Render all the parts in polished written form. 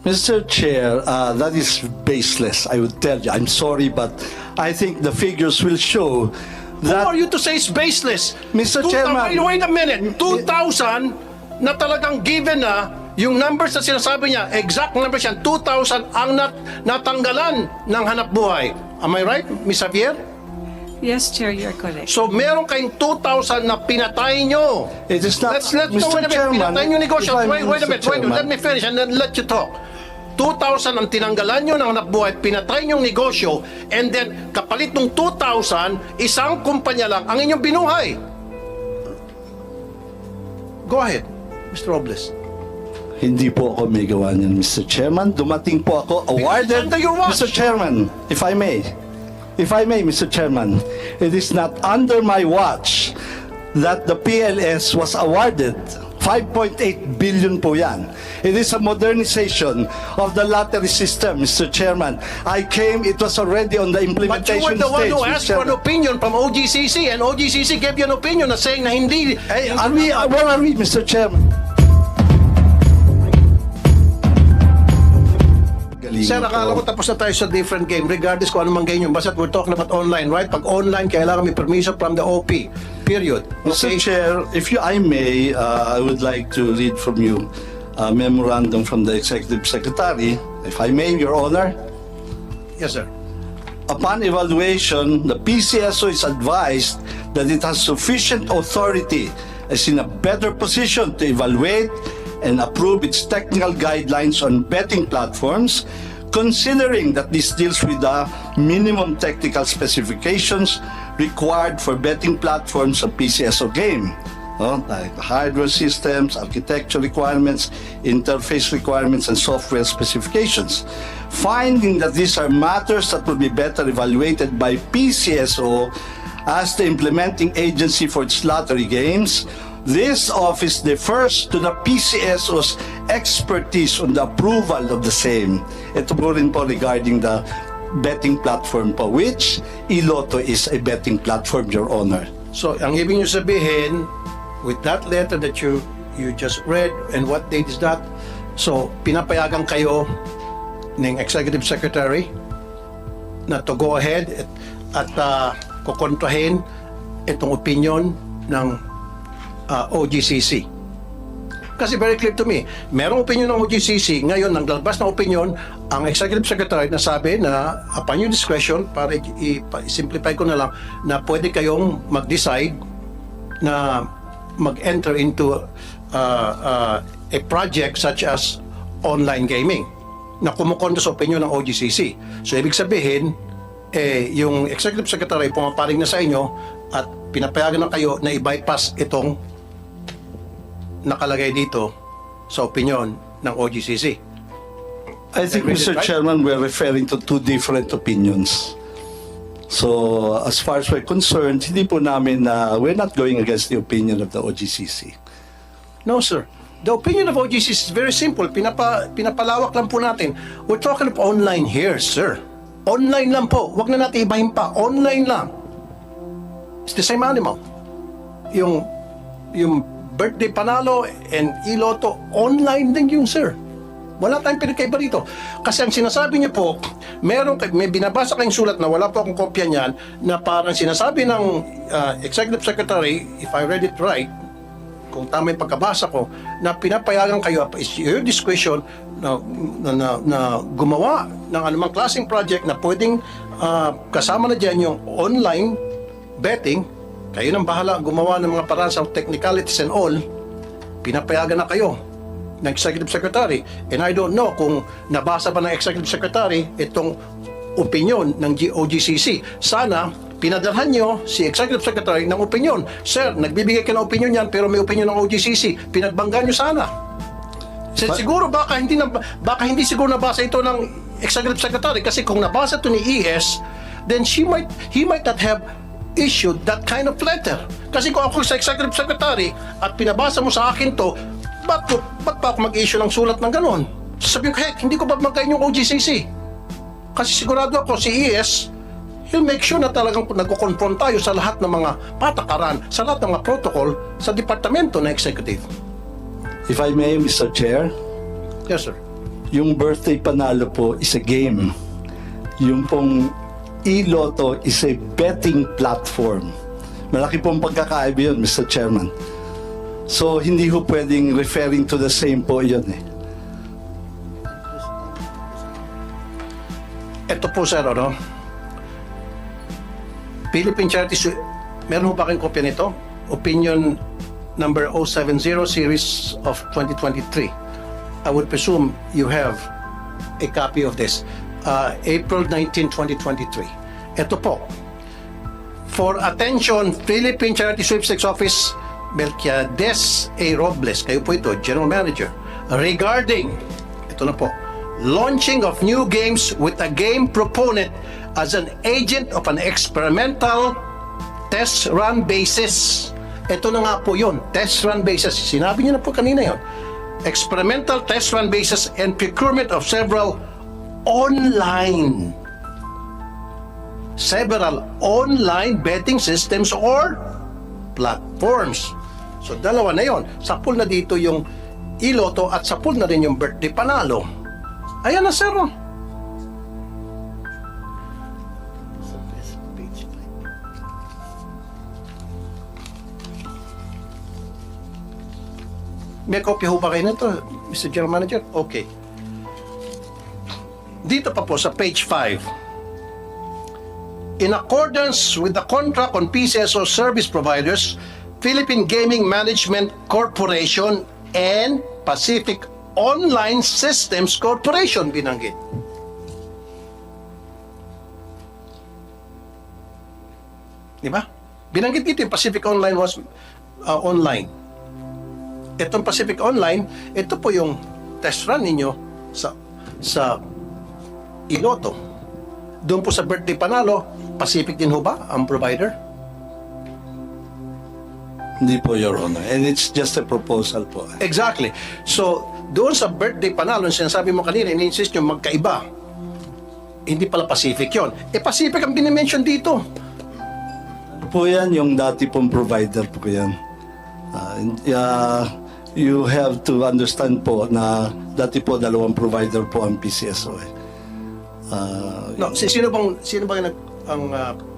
Mr. Chair, that is baseless, I would tell you. I'm sorry, but I think the figures will show Who that... are you to say it's baseless? Mr. Chairman. Wait a minute. 2,000 na talagang given na yung numbers na sinasabi niya, exact numbers yan, 2,000 ang natanggalan ng hanap buhay. Am I right, Ms. Javier? Yes, Chair, you're correct. So meron kayong 2,000 na pinatay nyo. It is not, Let's Mr. wait a minute. Chairman, Pinatay nyo negosyo. if I may, Wait a Mr. minute. Chairman. Let me finish and then let you talk. 2,000 ang tinanggalan nyo ng hanap buhay, pinatay nyo negosyo, and then kapalit ng 2,000, isang kumpanya lang ang inyong binuhay. Go ahead, Mr. Robles. Hindi po ako may gawa niyan, Mr. Chairman. Dumating po ako awarded, under your watch. Mr. Chairman, if I may, Mr. Chairman, it is not under my watch that the PLS was awarded. 5.8 billion po yan. It is a modernization of the lottery system, Mr. Chairman. I came, it was already on the But you implementation were the one stage, who Mr. asked for an Chairman. opinion from OGCC, and OGCC gave you an opinion na saying na hindi. Hey, where are we, Mr. Chairman? Sir, akala ko tapos na tayo sa different game regardless kung anumang game yun. Basta we're talking about online, right? Pag online, kailangan may permission from the OP. Period. Mr. Okay? Chair, if I may, I would like to read from you a memorandum from the Executive Secretary. If I may, Your Honor. Yes, sir. Upon evaluation, the PCSO is advised that it has sufficient authority, is in a better position to evaluate and approve its technical guidelines on betting platforms, considering that this deals with the minimum technical specifications required for betting platforms of PCSO game. Like hardware systems, architecture requirements, interface requirements, and software specifications. Finding that these are matters that will be better evaluated by PCSO as the implementing agency for its lottery games, this office defers to the PCSO's expertise on the approval of the same. Ito po rin po regarding the betting platform po, which Iloto is a betting platform, Your Honor. So, ang ibig nyo sabihin, with that letter that you just read, and what date is that? So, pinapayagan kayo ng Executive Secretary na to go ahead at kukontrahin itong opinion ng OGCC. Kasi very clear to me, merong opinion ng OGCC, ngayon naglalabas na opinion ang Executive Secretary na sabi na upon your discretion, para i-simplify ko na lang, na pwede kayong mag-decide na mag-enter into a project such as online gaming na kumukontra sa opinion ng OGCC. So ibig sabihin, yung Executive Secretary pumaparing na sa inyo at pinapayagan na kayo na i-bypass itong nakalagay dito sa opinion ng OGCC. I think, read it Mr. right? Chairman, we're referring to two different opinions. So, as far as we're concerned, hindi po namin we're not going against the opinion of the OGCC. No, sir. The opinion of OGCC is very simple. Pinapalawak lang po natin. We're talking about online here, sir. Online lang po. Huwag na natin ibahin pa. Online lang. It's the same animal. Yung birthday panalo and Iloto, online din yun, sir. Wala tayong pinagkaiba dito. Kasi ang sinasabi niyo po, may binabasa kayong sulat na wala po akong kopya niyan, na parang sinasabi ng Executive Secretary, if I read it right, kung tama yung pagkabasa ko, na pinapayagan kayo, is your discretion na gumawa ng anumang klaseng project na pwedeng kasama na dyan yung online betting. Kayo nang bahala gumawa ng mga paraan sa technicalities and all, pinapayagan na kayo ng Executive Secretary. And I don't know kung nabasa ba ng Executive Secretary itong opinion ng OGCC. Sana pinadalhan nyo si Executive Secretary ng opinion. Sir, nagbibigay ka ng opinion yan pero may opinion ng OGCC. Pinagbangga nyo sana. Siguro baka hindi siguro nabasa ito ng Executive Secretary, kasi kung nabasa ito ni ES, then he might not have issued that kind of letter. Kasi kung ako sa Executive Secretary at pinabasa mo sa akin to, ba't pa ako mag-issue ng sulat ng ganon? Sasabihin ko, hindi ko ba magkain yung OGCC? Kasi sigurado ako si ES, he'll make sure na talagang nagko-confront tayo sa lahat ng mga patakaran, sa lahat ng mga protocol sa departamento ng executive. If I may, Mr. Chair, Yes, sir. yung birthday panalo po is a game. Yung pong iLotto is a betting platform. Malaki pong pagkakaiba yun, Mr. Chairman. So, hindi ho pwedeng referring to the same po yun eh. Ito po, sir, ano? Philippine Charities, meron ho ba kayong kopya nito? Opinion number 070 series of 2023. I would presume you have a copy of this. April 19, 2023. Ito po. For attention, Philippine Charity Sweepstakes Office, Melquiades A. Robles, kayo po ito, General Manager, regarding, ito na po, launching of new games with a game proponent as an agent of an experimental test run basis. Ito na nga po yun, test run basis. Sinabi niyo na po kanina yun. Experimental test run basis and procurement of several online betting systems or platforms. So dalawa na yon. Sapul na dito yung iLotto at sapul na rin yung birthday panalo. Ayan na, sir. May kopya ho ba kayo nito, Mr. General Manager? Okay. Dito pa po sa page 5. In accordance with the contract on PCSO service providers, Philippine Gaming Management Corporation and Pacific Online Systems Corporation binanggit. Di ba? Binanggit dito yung Pacific Online was online. Itong Pacific Online, ito po yung test run ninyo sa iLotto. Doon po sa birthday panalo, Pacific din ho ba ang provider? Hindi po, Your Honor. And it's just a proposal po. Exactly. So, doon sa birthday panalo, sinasabi mo kanina, ini-insist nyo magkaiba. Hindi pala Pacific yon. Pacific ang dinimension dito. Po yan, yung dati pong provider po yan. You have to understand po na dati po dalawang provider po ang PCSO eh. No, sino bang ang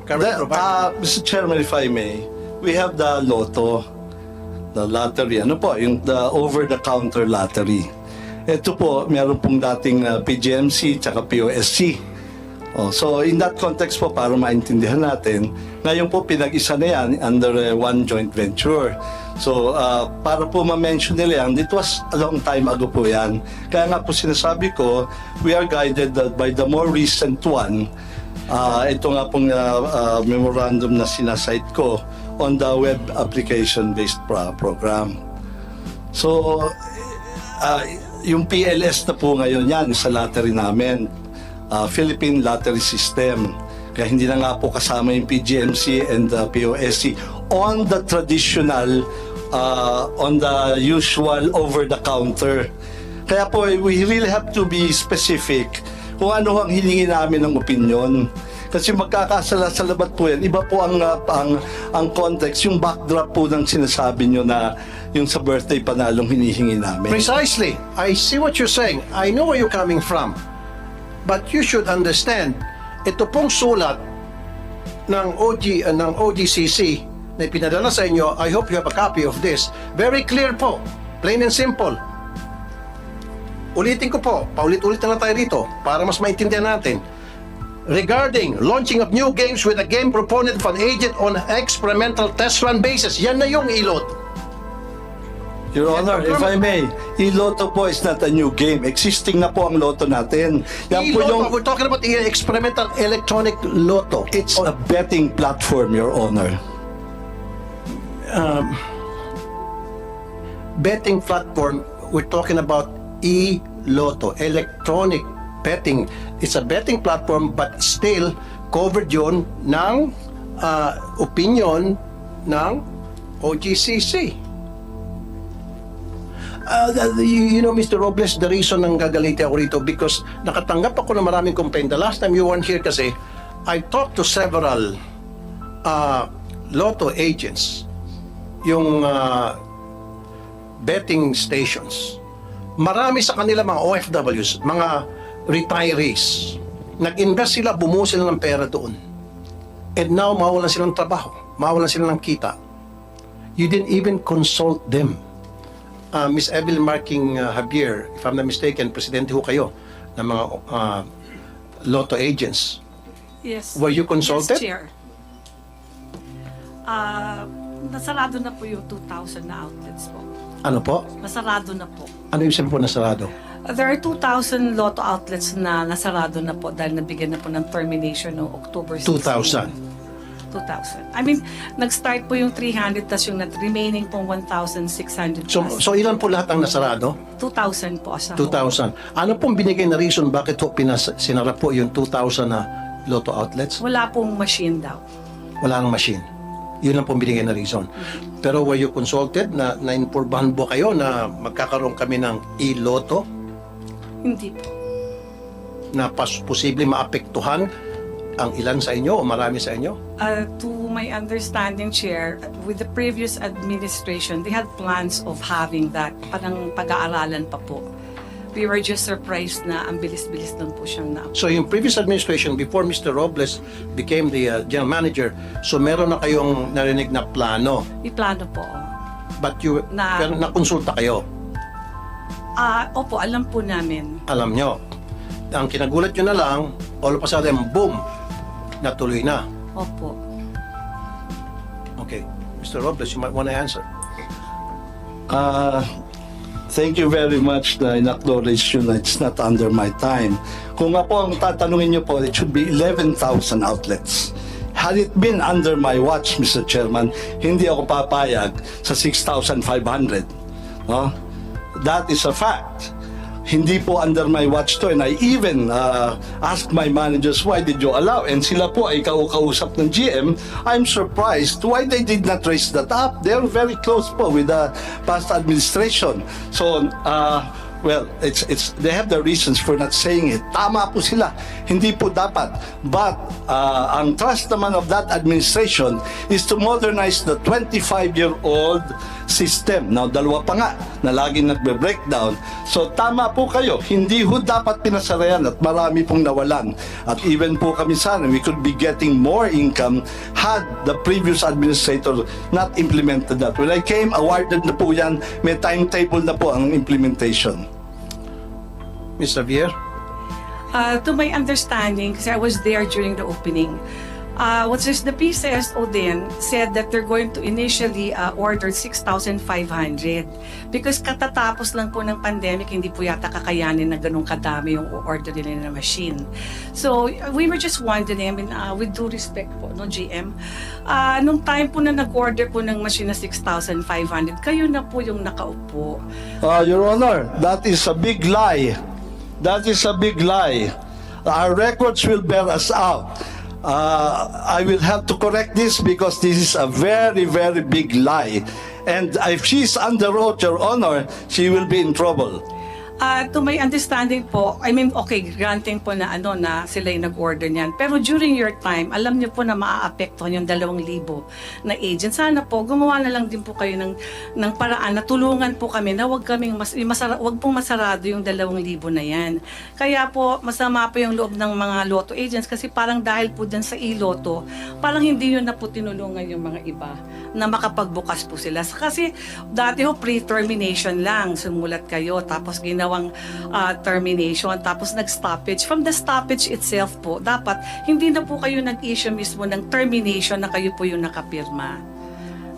current provider? Mr. Chairman, if I may, we have the Lotto, the lottery, ano po, yung the over-the-counter lottery. Ito po, meron pong dating PGMC tsaka POSC. So in that context po, para maintindihan natin, ngayon po pinag-isa na yan under one joint venture. So para po ma-mention nila yan, it was a long time ago po yan. Kaya nga po sinasabi ko, we are guided by the more recent one. Ito nga pong memorandum na sinasite ko on the web application-based program. So yung PLS na po ngayon yan sa lottery namin. Philippine Lottery System. Kaya hindi na nga po kasama yung PGMC and the POSC on the traditional, on the usual over-the-counter. Kaya po, we really have to be specific kung ano ang hilingi namin ng opinion. Kasi magkakasalabat po yan. Iba po ang context, yung backdrop po ng sinasabi nyo na yung sa birthday panalong hinihingi namin. Precisely. I see what you're saying. I know where you're coming from. But you should understand, ito pong sulat ng OGCC na ipinadala sa inyo, I hope you have a copy of this. Very clear po, plain and simple. Ulitin ko po, paulit-ulit na tayo dito para mas maintindihan natin. Regarding launching of new games with a game proponent of an agent on experimental test run basis, yan na yung iLotto. Your Honor, if I may, iLotto po is not a new game. Existing na po ang Lotto natin. Yan po yung, We're talking about the experimental electronic lotto. it's a betting platform, Your Honor. Betting platform, we're talking about iLotto, electronic betting. It's a betting platform but still covered yun ng opinion ng OGCC. You know, Mr. Robles, the reason nang gagaliti ako rito because nakatanggap ako ng maraming complaint. The last time you weren't here kasi, I talked to several lotto agents, yung betting stations. Marami sa kanila mga OFWs, mga retirees, nag-invest sila, bumuo sila ng pera doon. And now, mawalan silang trabaho, mawalan sila ng kita. You didn't even consult them. Miss Evelyn Marking Javier, if I'm not mistaken, presidente ho kayo ng mga lotto agents. Yes. Were you consulted? Yes, Chair. Nasarado na po yung 2,000 na outlets po. Ano po? Nasarado na po. Ano yung sabi po na sarado? There are 2,000 lotto outlets na nasarado na po dahil nabigyan na po ng termination noong October 16. 2,000. I mean, nag-start po yung 300 tas yung remaining pong 1,600 plus. So ilan po lahat ang nasarado? 2,000 po sa 2,000. Ano pong binigay na reason bakit po sinara po yung 2,000 na lotto outlets? Wala pong machine daw. Wala nang machine. Yun ang pong binigay na reason. Pero were you consulted na na-inforbahan po kayo na magkakaroon kami ng e-lotto Hindi po. na posible maapektuhan ang ilan sa inyo o marami sa inyo? To my understanding, Chair, with the previous administration, they had plans of having that. Parang pag-aaralan pa po. We were just surprised na ang bilis-bilis lang po siyang na. So yung previous administration, before Mr. Robles became the general manager, so meron na kayong narinig na plano. Iplano po. But you, pero nakonsulta kayo, Opo, alam po namin. alam nyo. Ang kinagulat nyo na lang, all of a sudden, boom, natuloy na. Opo. Okay. Mr. Robles, you might want to answer. Thank you very much na in-acknowledge you na it's not under my time. Kung nga po ang tatanungin niyo po, it should be 11,000 outlets. Had it been under my watch, Mr. Chairman, hindi ako papayag sa 6,500. No? That is a fact. Hindi po under my watch to, and I even asked my managers, why did you allow? And sila po ay kausap ng GM. I'm surprised why they did not raise that up. They're very close po with the past administration. So, well, they have the reasons for not saying it. Tama po sila. Hindi po dapat. But ang trust naman of that administration is to modernize the 25-year-old system. Now, dalawa pa nga na laging nagbe-breakdown. So, tama po kayo. Hindi ho dapat pinasarayan at marami pong nawalan. At even po kami sana, we could be getting more income had the previous administrator not implemented that. When I came, awarded na po yan. May timetable na po ang implementation. Ms. Javier? To my understanding, kasi I was there during the opening, the PCSO then said that they're going to initially order 6,500 because katatapos lang po ng pandemic, hindi po yata kakayanin na ganun kadami yung order nila na machine. So, we were just wondering, I mean, with due respect po, no, GM, nung time po na nag-order po ng machine na 6,500, kayo na po yung nakaupo. Your Honor, that is a big lie. That is a big lie. Our records will bear us out. I will have to correct this because this is a very, very big lie. And if she's under oath, Your Honor, she will be in trouble. To my understanding po, I mean, okay, granting po na na sila yung nag-order niyan. Pero during your time, alam niyo po na maaapektuhan yung 2,000 na agent. Sana po, gumawa na lang din po kayo ng paraan na tulungan po kami na wag pong masarado yung 2,000 na yan. Kaya po, masama po yung loob ng mga lotto agents kasi parang dahil po dyan sa e-lotto, parang hindi yun na po tinulungan yung mga iba na makapagbukas po sila. Kasi dati ho, pre-termination lang, sumulat kayo, tapos ginawang termination, tapos nag-stoppage. From the stoppage itself po, dapat hindi na po kayo nag-issue mismo ng termination na kayo po yung nakapirma.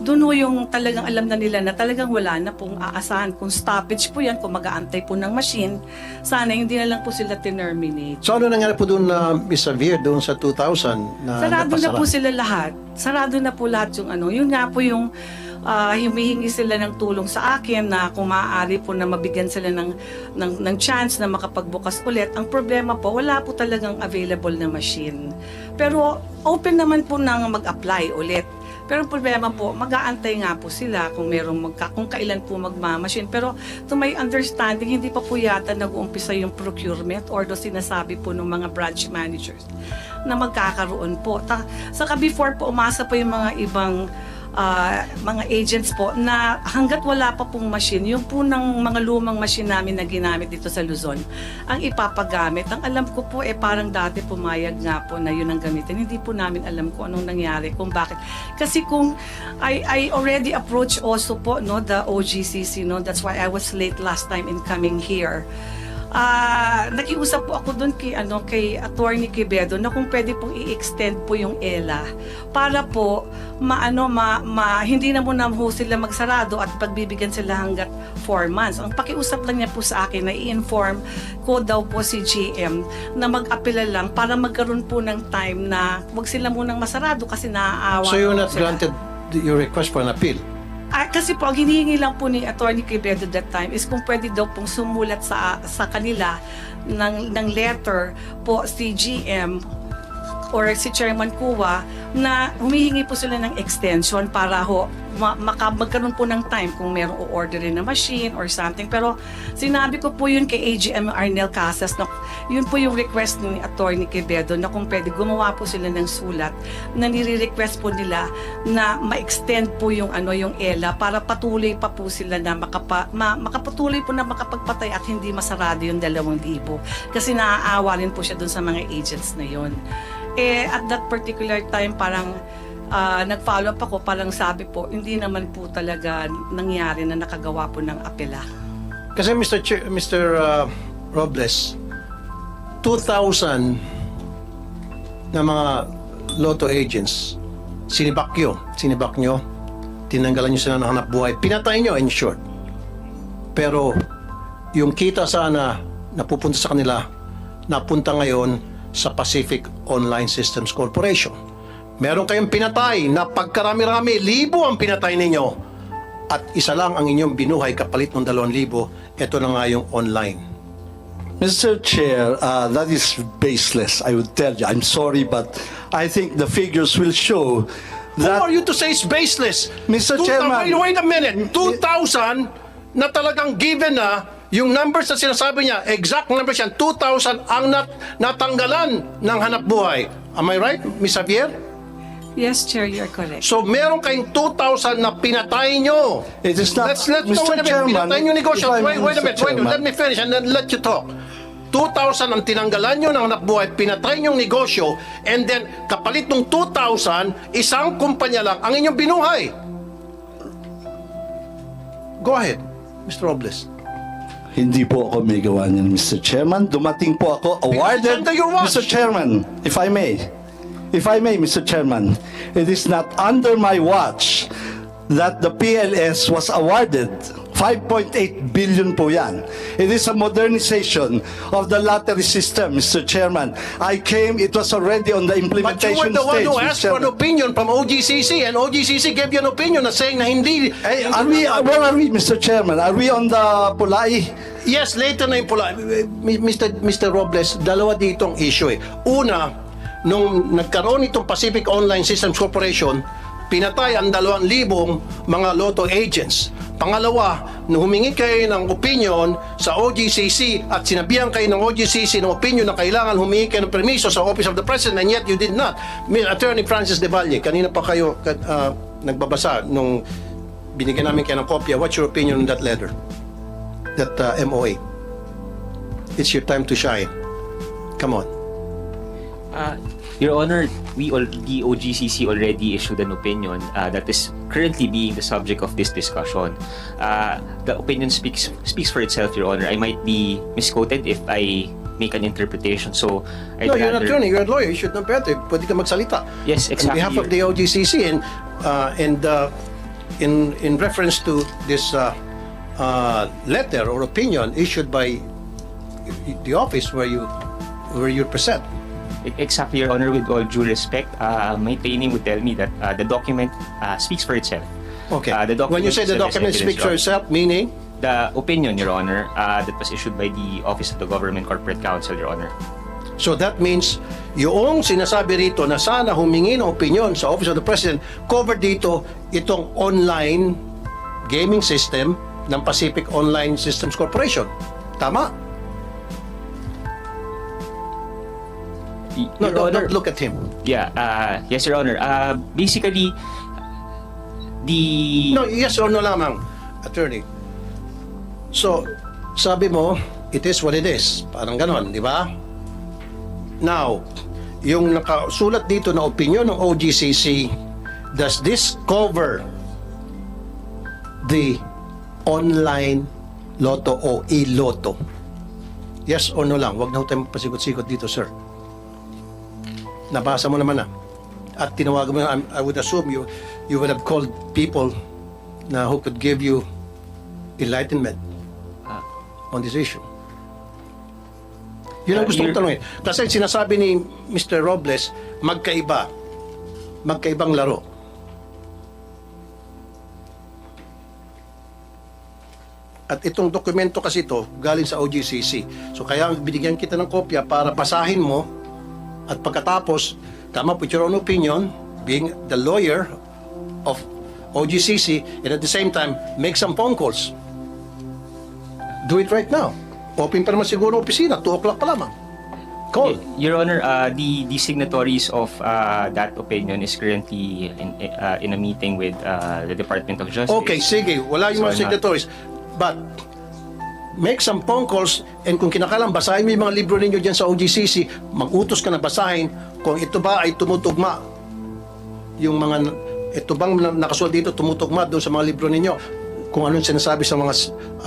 Doon ho yung talagang alam na nila na talagang wala na pong aasahan. Kung stoppage po yan, kung mag-aantay po ng machine, sana hindi na lang po sila terminate. So ano nangyari po doon na Ms. Javier, doon sa 2,000 na Sarado na napasara? po sila lahat. Sarado na po lahat yung Yun nga po yung humihingi sila ng tulong sa akin na kung maaari po na mabigyan sila ng chance na makapagbukas ulit. Ang problema po, wala po talagang available na machine. Pero open naman po nang mag-apply ulit. Pero ang problema po, mag-aantay nga po sila kung kung kailan po magmamachine. Pero to my understanding, hindi pa po yata nag-uumpisa yung procurement or do sinasabi po ng mga branch managers na magkakaroon po. Saka before po, umasa po yung mga ibang mga agents po na hanggat wala pa pong machine, yung po ng mga lumang machine namin na ginamit dito sa Luzon, ang ipapagamit. Ang alam ko po parang dati pumayag nga po na yun ang gamitin. Hindi po namin alam kung anong nangyari, kung bakit. Kasi kung I already approached also po the OGCC, that's why I was late last time in coming here. Nakiusap po ako doon kay Attorney Quevedo na kung pwede pong i-extend po yung ELA para po hindi na muna ho sila magsarado at pagbibigyan sila hanggat 4 months. Ang pakiusap lang niya po sa akin na i-inform ko daw po si GM na mag-apela lang para magkaroon po ng time na wag sila munang masarado kasi naaawa. So you're po not sila. granted your request for an appeal? Kasi po, ang hinihingi lang po ni Attorney Quevedo that time is kung pwede daw pong sumulat sa kanila ng letter po si GM or si Chairman Kuwa na humihingi po sila ng extension para magkaroon po ng time kung merong o-orderin na machine or something. Pero sinabi ko po yun kay AGM Arnel Casas na yun po yung request ni Attorney Quevedo na kung pwede gumawa po sila ng sulat na nire-request po nila na ma-extend po yung ELA para patuloy pa po sila na makapatuloy po na makapagpatay at hindi masarado yung 2,000 kasi naaawa rin po siya dun sa mga agents na yun. At that particular time parang nag-follow up ako, parang sabi po hindi naman po talaga nangyari na nakagawa po ng apela. Kasi Mr. Robles, 2,000 na mga lotto agents, sinibak nyo, tinanggalan nyo sila ng hanap buhay, pinatay nyo in short. Pero yung kita sana napupunta sa kanila, napunta ngayon sa Pacific Online Systems Corporation. Meron kayong pinatay na pagkarami-rami, 1,000 ang pinatay ninyo at isa lang ang inyong binuhay kapalit ng 2,000. Ito na nga yung online. Mr. Chair, that is baseless, I would tell you. I'm sorry, but I think the figures will show Who that... are you to say it's baseless? Mr. Chairman. Wait a minute. 2,000 na talagang given na yung numbers na sinasabi niya, exact numbers yan, 2,000 ang natanggalan ng hanap buhay. Am I right, Ms. Javier? Yes, Chair, you're correct. So meron kayong 2,000 na pinatay nyo. It is not... Let's Mr. wait a minute. Chairman, Pinatay nyo negosyo. if I may, Wait a Mr. minute. Chairman. Let me finish and then let you talk. 2,000 ang tinanggalan nyo ng hanap buhay, pinatay nyo negosyo, and then kapalit ng 2,000, isang kumpanya lang ang inyong binuhay. Go ahead, Mr. Robles. Hindi po ako may gawa niyan, Mr. Chairman. Dumating po ako awarded, under your watch. Mr. Chairman, if I may, Mr. Chairman, it is not under my watch that the PLS was awarded. 5.8 billion po yan. It is a modernization of the lottery system, Mr. Chairman. I came, it was already on the But you were implementation the one stage, who Mr. asked for an Chairman. opinion from OGCC, and OGCC gave you an opinion na saying na hindi... Where are we, Mr. Chairman? Are we on the Pulai? Yes, later na yung pula. Mr. Robles, dalawa ditong issue eh. Una, nung nagkaroon itong Pacific Online Systems Corporation, pinatay ang 2,000 mga lotto agents. Pangalawa, nung humingi kayo ng opinion sa OGCC at sinabihan kayo ng OGCC ng opinion na kailangan humingi kayo ng permiso sa Office of the President and yet you did not. Attorney Francis De Valle, kanina pa kayo nagbabasa nung binigyan namin kayo ng kopya. What's your opinion on that letter? That MOA? It's your time to shine. Come on. Your Honor, the OGCC already issued an opinion that is currently being the subject of this discussion. The opinion speaks for itself, Your Honor. I might be misquoted if I make an interpretation. So, No, you're an attorney, you're a lawyer, you should know better. Pwede ka magsalita. Yes, exactly. On behalf of the OGCC and in reference to this letter or opinion issued by the office where you present. Exactly, Your Honor. With all due respect, my training would tell me that the document speaks for itself. Okay. The document When you say the itself is document evidence, speaks for Your itself, Honor. meaning? The opinion, Your Honor, that was issued by the Office of the Government Corporate Counsel, Your Honor. So that means yung sinasabi rito na sana humingi ng opinion sa Office of the President, covered dito itong online gaming system ng Pacific Online Systems Corporation. Tama? No, Your Honor, don't look at him. Yeah, yes, Your Honor. Basically, No, yes or no lamang, attorney. So, sabi mo, it is what it is. Parang ganon, di ba? Now, yung nakasulat dito na opinion ng OGCC, does this cover the online loto o e-loto? Yes or no lang? Huwag na ho tayo magpasikot-sikot dito, sir. Nabasa mo naman na. At tinawagan mo na, I would assume you would have called people na who could give you enlightenment on this issue. Yun ang gusto kong tanongin. Kasi sinasabi ni Mr. Robles, magkaibang laro. At itong dokumento kasi ito, galing sa OGCC. So kaya binigyan kita ng kopya para basahin mo at pagkatapos, come up with your own opinion, being the lawyer of OGCC, and at the same time, make some phone calls. Do it right now. Open pa naman siguro opisina, 2 o'clock pa lamang. Call. Your Honor, the signatories of that opinion is currently in a meeting with the Department of Justice. Okay, sige. Wala yung mga So, signatories. But, make some phone calls and kung kinakailangan, basahin mo yung mga libro ninyo dyan sa OGCC, mag-utos ka na basahin kung ito ba ay tumutugma. Yung mga, ito bang nakasulat dito, tumutugma doon sa mga libro ninyo. Kung anong sinasabi sa mga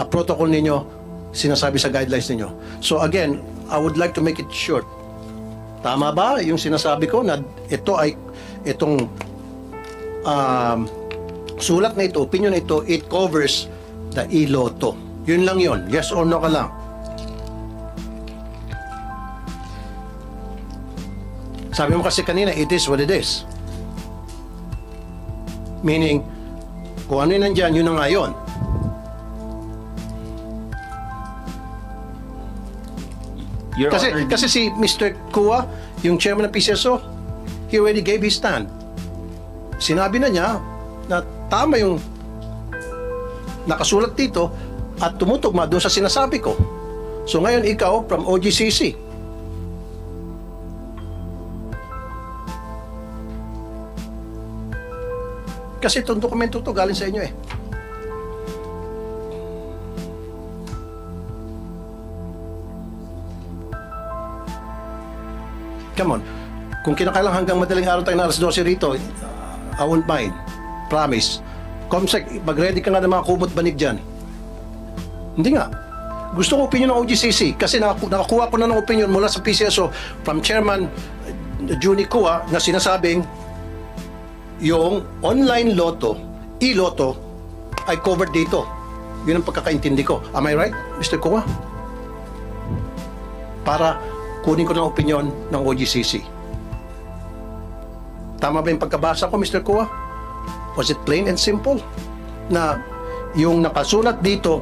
protocol ninyo, sinasabi sa guidelines ninyo. So again, I would like to make it short. Tama ba yung sinasabi ko na itong sulat na ito, opinion na ito, it covers the e-loto. Yun lang yun. Yes or no ka lang. Sabi mo kasi kanina, it is what it is. Meaning, kung ano yun nandyan, yun na nga yun. Your Honor, Kasi si Mr. Kua, yung chairman ng PCSO, he already gave his stand. Sinabi na niya na tama yung nakasulat dito at tumutugma doon sa sinasabi ko. So ngayon ikaw from OGCC. Kasi itong dokumento to galing sa inyo eh. Come on. Kung kinakailangan hanggang madaling araw tayo na alas 12 rito, I won't mind. Promise. Comsec, mag-ready ka nga ng mga kumot banig dyan. Hindi nga. Gusto ko opinion ng OGCC kasi nakakuha ko na ng opinion mula sa PCSO from Chairman Juni Kua na sinasabing yung online loto, e-loto, ay covered dito. Yun ang pagkakaintindi ko. Am I right, Mr. Kua? Para kunin ko ng opinion ng OGCC. Tama ba yung pagkabasa ko, Mr. Kua? Was it plain and simple? Na yung nakasulat dito,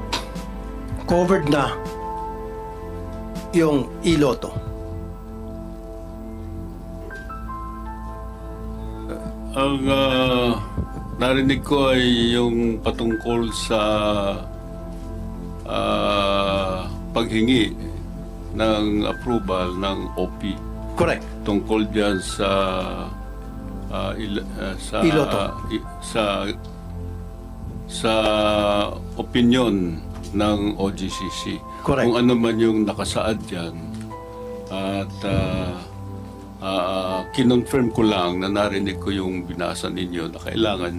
covered na yung e-loto. Ang narinig ko ay yung patungkol sa paghingi ng approval ng OP Correct. tungkol diyan sa E-Lotto. sa opinion ng OGCC. Correct. Kung ano man yung nakasaad diyan at kinonfirm ko lang na narinig ko yung binasa ninyo na kailangan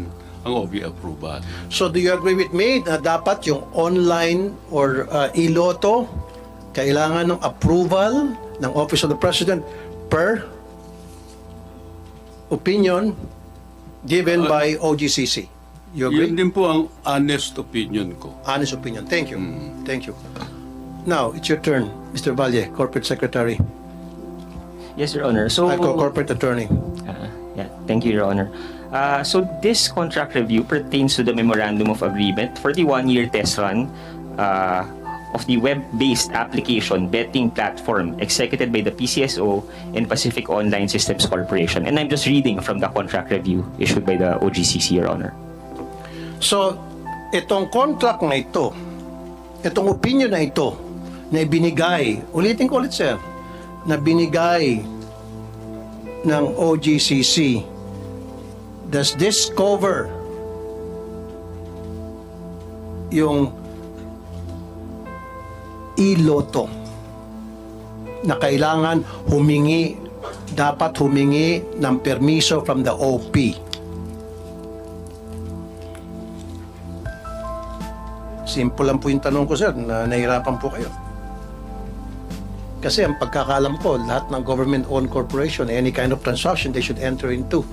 ang OB approval. So do you agree with me na dapat yung online or e-loto kailangan ng approval ng Office of the President per opinion given by OGCC? You agree? Yun din po ang honest opinion ko. Honest opinion. Thank you. Thank you. Now, it's your turn, Mr. Valle, Corporate Secretary. yes, Your Honor. So, Corporate Attorney. yeah, thank you, Your Honor. So this contract review pertains to the Memorandum of Agreement for the one-year test run of the web-based application betting platform executed by the PCSO and Pacific Online Systems Corporation. And I'm just reading from the contract review issued by the OGCC, Your Honor. So, itong contract na ito, itong opinion na ito, na ibinigay, ulitin ko ulit, sir, na binigay ng OGCC, does this cover yung iloto na kailangan dapat humingi ng permiso from the OP. Simple lang po yung tanong ko, sir, na nahirapan po kayo. Kasi ang pagkakalam ko, lahat ng government-owned corporation, any kind of transaction they should enter into,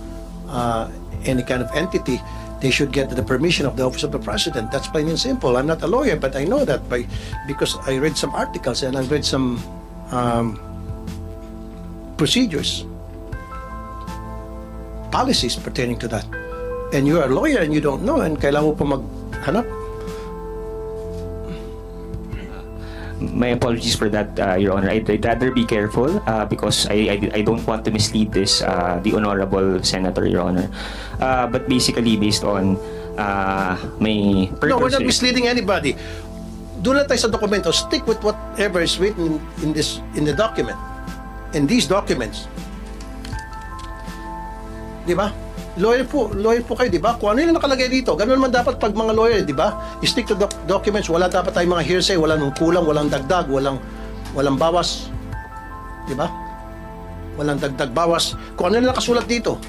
any kind of entity, they should get the permission of the Office of the President. That's plain and simple. I'm not a lawyer, but I know that because I read some articles and I've read some procedures, policies pertaining to that. And you're a lawyer and you don't know, and kailangan mo pa maghanap. My apologies for that, Your Honor. I'd rather be careful because I don't want to mislead the Honorable Senator, Your Honor. But basically, based on my purpose... No, we're not misleading anybody. Do not tayo sa dokumento. Stick with whatever is written in the document. In these documents. Di ba? Lawyer po kayo, di ba? Kung ano yung nakalagay dito, ganun naman dapat pag mga lawyer, di ba? Stick to documents, wala dapat tayong mga hearsay, walang kulang, walang dagdag, walang bawas. Di ba? Walang dagdag bawas. Kung ano yung nakasulat dito,